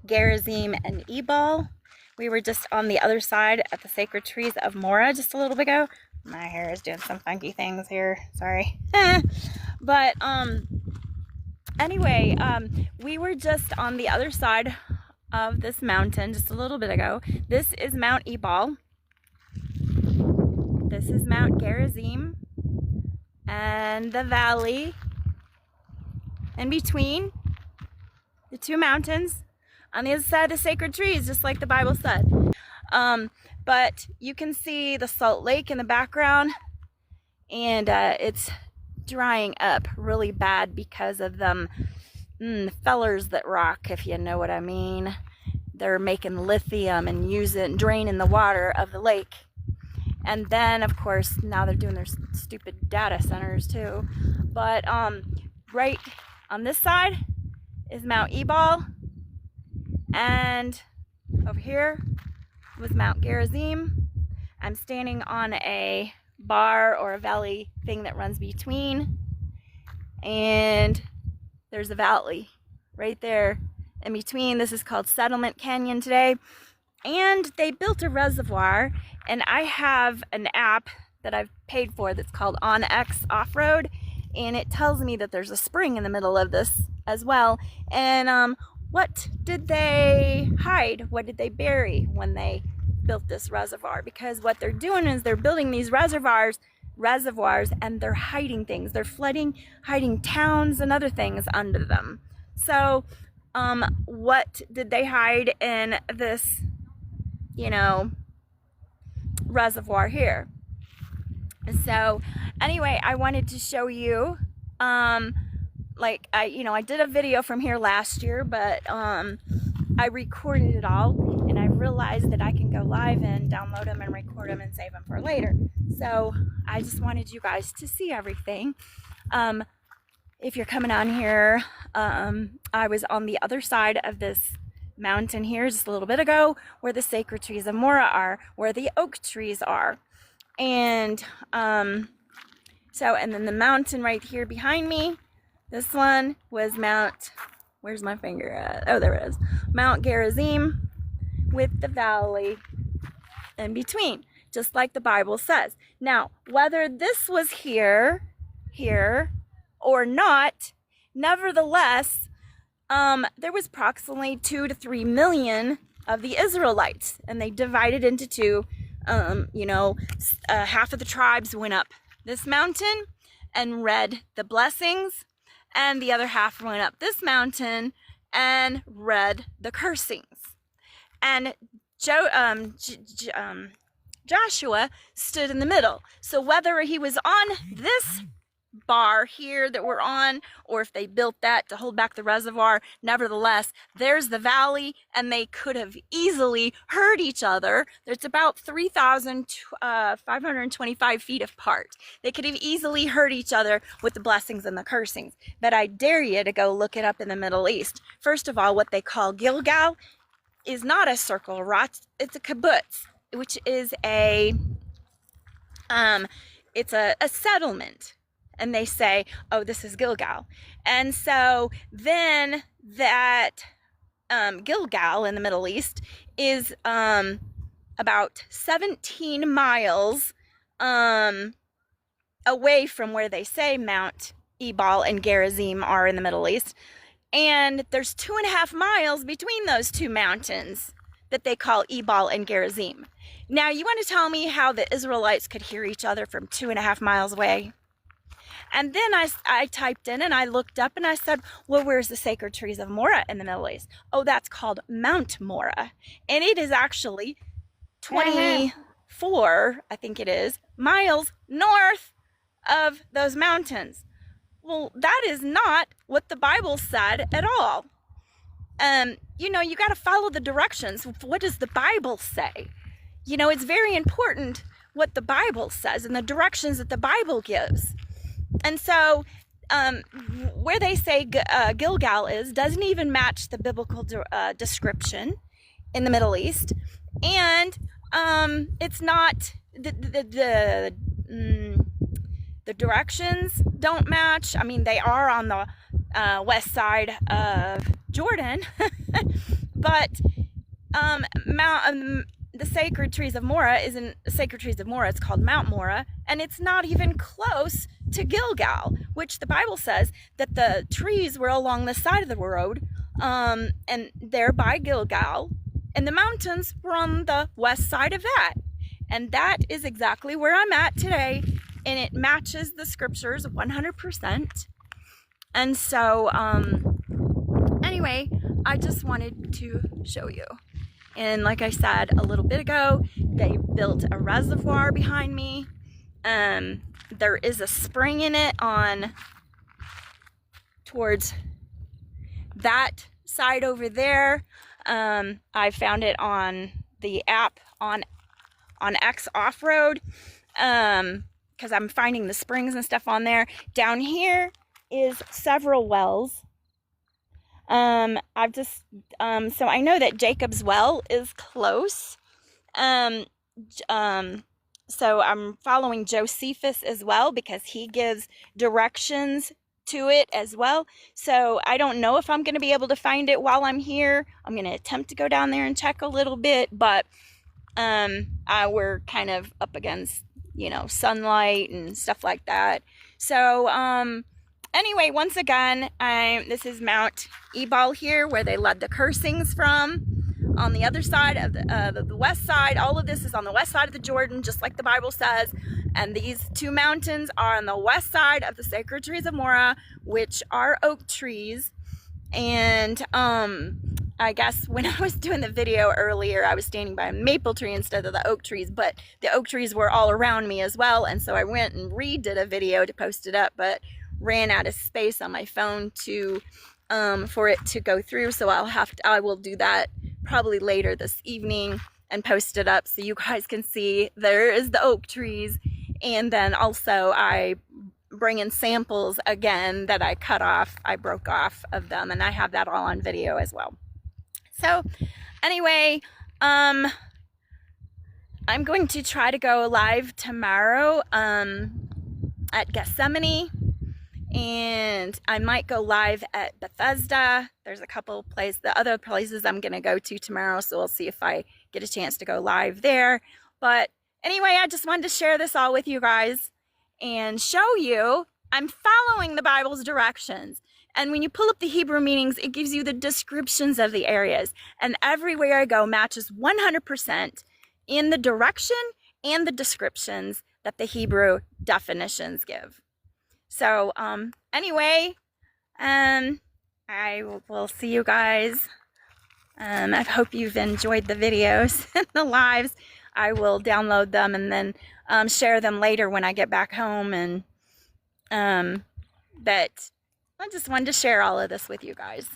Gerizim and Ebal. We were just on the other side at the sacred trees of Morah just a little bit ago. My hair is doing some funky things here, sorry. But anyway, we were just on the other side of this mountain just a little bit ago. This is Mount Ebal. This is Mount Gerizim. And the valley in between the two mountains on the other side of the sacred trees, just like the Bible said. But you can see the Salt Lake in the background, and it's drying up really bad because of them fellers that rock, if you know what I mean. They're making lithium and draining the water of the lake. And then, of course, now they're doing their stupid data centers too. But right on this side is Mount Ebal, and over here was Mount Gerizim. I'm standing on a bar or a valley thing that runs between, and there's a valley right there in between. This is called Settlement Canyon today, and they built a reservoir, and I have an app that I've paid for that's called OnX Off-Road, and it tells me that there's a spring in the middle of this as well. And what did they hide? What did they bury when they built this reservoir? Because what they're doing is they're building these reservoirs, and they're hiding things. They're hiding towns and other things under them. So what did they hide in this, reservoir here? So anyway, I wanted to show you, I did a video from here last year, but I recorded it all, and I realized that I can go live and download them and record them and save them for later. So I just wanted you guys to see everything. If you're coming on here, I was on the other side of this mountain here just a little bit ago, where the sacred trees of Morah are, where the oak trees are. And and then the mountain right here behind me, this one was where's my finger at? Oh, there it is. Mount Gerizim, with the valley in between, just like the Bible says. Now, whether this was here, or not, nevertheless, there was approximately 2 to 3 million of the Israelites, and they divided into two. Half of the tribes went up this mountain and read the blessings, and the other half went up this mountain and read the cursings. And Joshua stood in the middle. So whether he was on this bar here that we're on, or if they built that to hold back the reservoir, nevertheless, there's the valley, and they could have easily heard each other. It's about 3,525 feet apart. They could have easily heard each other with the blessings and the cursings. But I dare you to go look it up in the Middle East. First of all, what they call Gilgal is not a circle of rocks, it's a kibbutz, which is it's a settlement. And they say, oh, this is Gilgal. And so then that Gilgal in the Middle East is about 17 miles away from where they say Mount Ebal and Gerizim are in the Middle East. And there's 2.5 miles between those two mountains that they call Ebal and Gerizim. Now, you want to tell me how the Israelites could hear each other from 2.5 miles away? And then I typed in and I looked up and I said, well, where's the sacred trees of Morah in the Middle East? Oh, that's called Mount Morah. And it is actually 24, I think it is, miles north of those mountains. Well, that is not what the Bible said at all. You got to follow the directions. What does the Bible say? It's very important what the Bible says and the directions that the Bible gives. And so where they say Gilgal doesn't even match the biblical description in the Middle East. And it's not, the directions don't match. I mean, they are on the west side of Jordan, But the sacred trees of Morah isn't sacred trees of Morah. It's called Mount Morah, and it's not even close to Gilgal, which the Bible says that the trees were along the side of the road, and there by Gilgal, and the mountains were on the west side of that. And that is exactly where I'm at today, and it matches the scriptures 100%. And so, anyway, I just wanted to show you. And like I said a little bit ago, they built a reservoir behind me. There is a spring in it on towards that side over there. I found it on the app on X Off-Road, because I'm finding the springs and stuff on there. Down here is several wells. I've just, so I know that Jacob's well is close. So I'm following Josephus as well, because he gives directions to it as well. So I don't know if I'm going to be able to find it while I'm here. I'm going to attempt to go down there and check a little bit, but, we're kind of up against, sunlight and stuff like that. So, anyway, once again, this is Mount Ebal here, where they led the cursings from. On the other side of the west side, all of this is on the west side of the Jordan, just like the Bible says. And these two mountains are on the west side of the sacred trees of Morah, which are oak trees. And I guess when I was doing the video earlier, I was standing by a maple tree instead of the oak trees, but the oak trees were all around me as well. And so I went and redid a video to post it up, but ran out of space on my phone to for it to go through. So I will do that probably later this evening and post it up so you guys can see there is the oak trees. And then also I bring in samples again that I broke off of them, and I have that all on video as well. So anyway, I'm going to try to go live tomorrow at Gethsemane, and I might go live at Bethesda. There's a couple places, the other places I'm going to go to tomorrow, so we'll see if I get a chance to go live there. But anyway, I just wanted to share this all with you guys and show you I'm following the Bible's directions. And when you pull up the Hebrew meanings, it gives you the descriptions of the areas. And everywhere I go matches 100% in the direction and the descriptions that the Hebrew definitions give. So anyway, I will see you guys. I hope you've enjoyed the videos and the lives. I will download them and then share them later when I get back home. And but I just wanted to share all of this with you guys.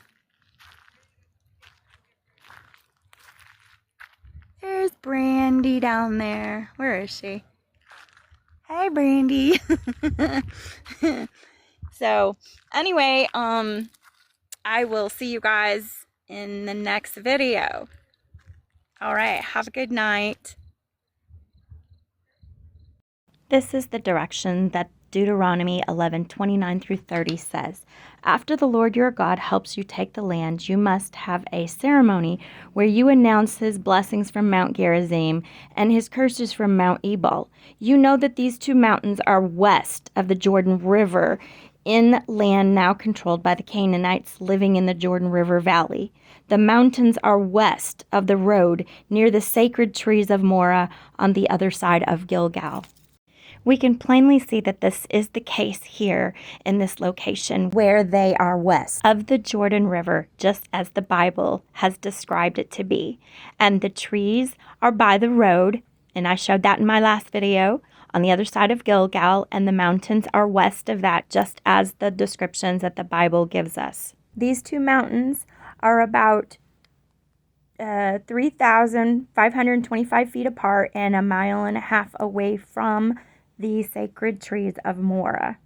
There's Brandy down there. Where is she? Hey, Brandy. So anyway, I will see you guys in the next video. All right, have a good night. This is the direction that Deuteronomy 11:29-30 says. After the Lord your God helps you take the land, you must have a ceremony where you announce his blessings from Mount Gerizim and his curses from Mount Ebal. You know that these two mountains are west of the Jordan River, in land now controlled by the Canaanites living in the Jordan River Valley. The mountains are west of the road near the sacred trees of Morah on the other side of Gilgal. We can plainly see that this is the case here in this location where they are west of the Jordan River, just as the Bible has described it to be. And the trees are by the road, and I showed that in my last video, on the other side of Gilgal, and the mountains are west of that, just as the descriptions that the Bible gives us. These two mountains are about 3,525 feet apart and 1.5 miles away from the sacred trees of Morah.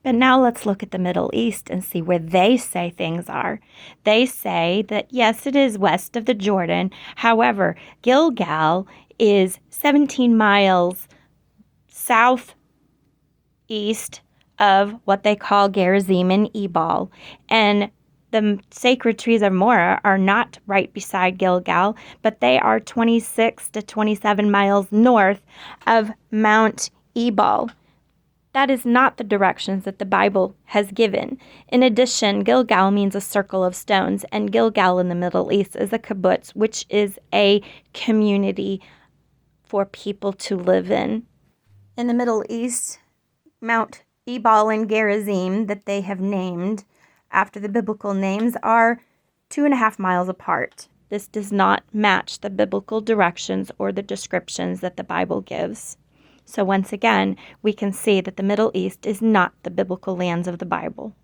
But now let's look at the Middle East and see where they say things are. They say that, yes, it is west of the Jordan. However, Gilgal is 17 miles southeast of what they call Gerizim and Ebal. And The sacred trees of Morah are not right beside Gilgal, but they are 26 to 27 miles north of Mount Ebal. That is not the directions that the Bible has given. In addition, Gilgal means a circle of stones, and Gilgal in the Middle East is a kibbutz, which is a community for people to live in. In the Middle East, Mount Ebal and Gerizim, that they have named after the biblical names, are 2.5 miles apart. This does not match the biblical directions or the descriptions that the Bible gives. So once again, we can see that the Middle East is not the biblical lands of the Bible.